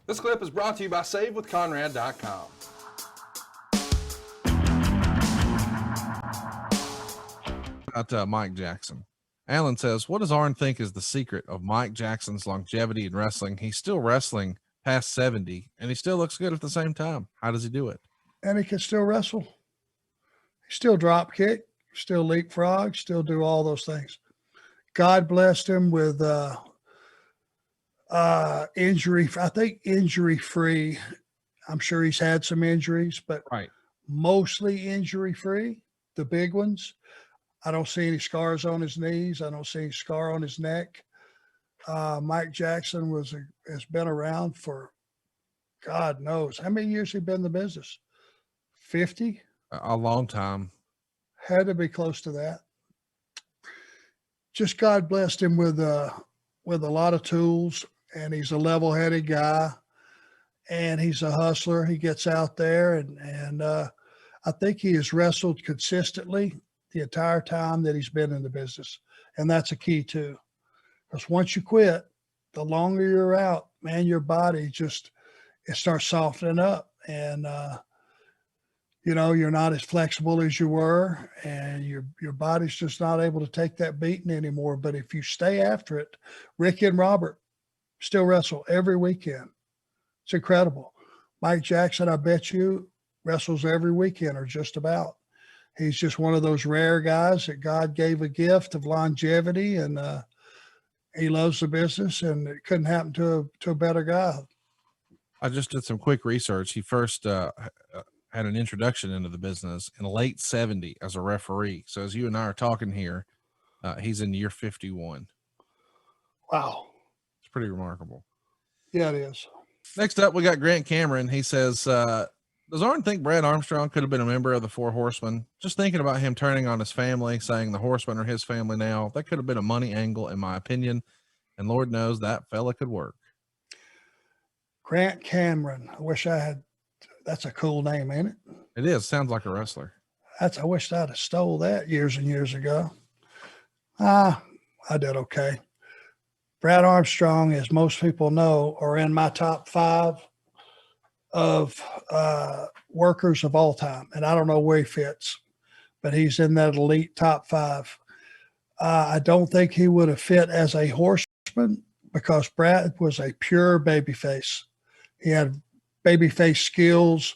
This clip is brought to you by SaveWithConrad.com. About Mike Jackson. Alan says, what does Arn think is the secret of Mike Jackson's longevity in wrestling? He's still wrestling past 70 and he still looks good at the same time. How does he do it? And he can still wrestle. He still drop kick, still leapfrog, still do all those things. God blessed him with injury. I think injury-free. I'm sure he's had some injuries, but mostly injury-free, the big ones. I don't see any scars on his knees. I don't see any scar on his neck. Mike Jackson has been around for God knows how many years he been in the business. 50? A long time. Had to be close to that. Just God blessed him with a lot of tools, and he's a level-headed guy, and he's a hustler. He gets out there, and I think he has wrestled consistently the entire time that he's been in the business. And that's a key too. Because once you quit, the longer you're out, man, your body it starts softening up. And, you're not as flexible as you were, and your body's just not able to take that beating anymore. But if you stay after it, Ricky and Robert still wrestle every weekend. It's incredible. Mike Jackson, I bet you, wrestles every weekend or just about. He's just one of those rare guys that God gave a gift of longevity, and he loves the business, and it couldn't happen to a better guy. I just did some quick research. He first had an introduction into the business in late 70 as a referee. So as you and I are talking here, he's in year 51. Wow. It's pretty remarkable. Yeah, it is. Next up, we got Grant Cameron. He says, does Arn think Brad Armstrong could have been a member of the Four Horsemen? Just thinking about him turning on his family, saying the Horsemen are his family now. That could have been a money angle, in my opinion. And Lord knows that fella could work. Grant Cameron. I wish I had. That's a cool name, ain't it? It is. Sounds like a wrestler. I wish I'd have stole that years and years ago. I did okay. Brad Armstrong, as most people know, are in my top 5 of workers of all time. And I don't know where he fits, but he's in that elite top 5. I don't think he would have fit as a horseman because Brad was a pure babyface. He had babyface skills.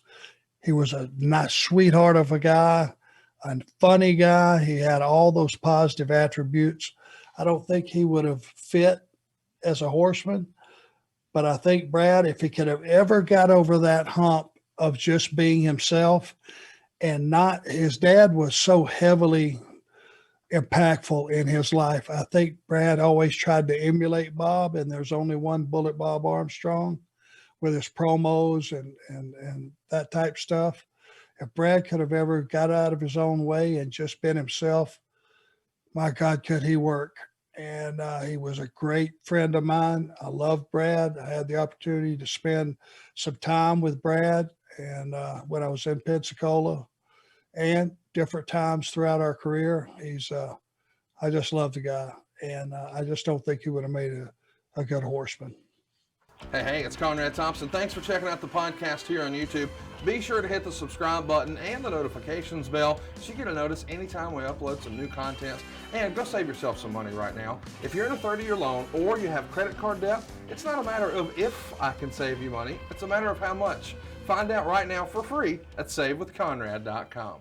He was a nice sweetheart of a guy, a funny guy. He had all those positive attributes. I don't think he would have fit as a horseman. But I think Brad, if he could have ever got over that hump of just being himself and not, his dad was so heavily impactful in his life. I think Brad always tried to emulate Bob, and there's only one Bullet Bob Armstrong with his promos and that type stuff. If Brad could have ever got out of his own way and just been himself, my God, could he work. And he was a great friend of mine. I loved Brad. I had the opportunity to spend some time with Brad, and when I was in Pensacola and different times throughout our career, I just love the guy. And I just don't think he would have made a good horseman. Hey, it's Conrad Thompson. Thanks for checking out the podcast here on YouTube. Be sure to hit the subscribe button and the notifications bell so you get a notice anytime we upload some new content. And go save yourself some money right now. If you're in a 30-year loan or you have credit card debt, it's not a matter of if I can save you money. It's a matter of how much. Find out right now for free at SaveWithConrad.com.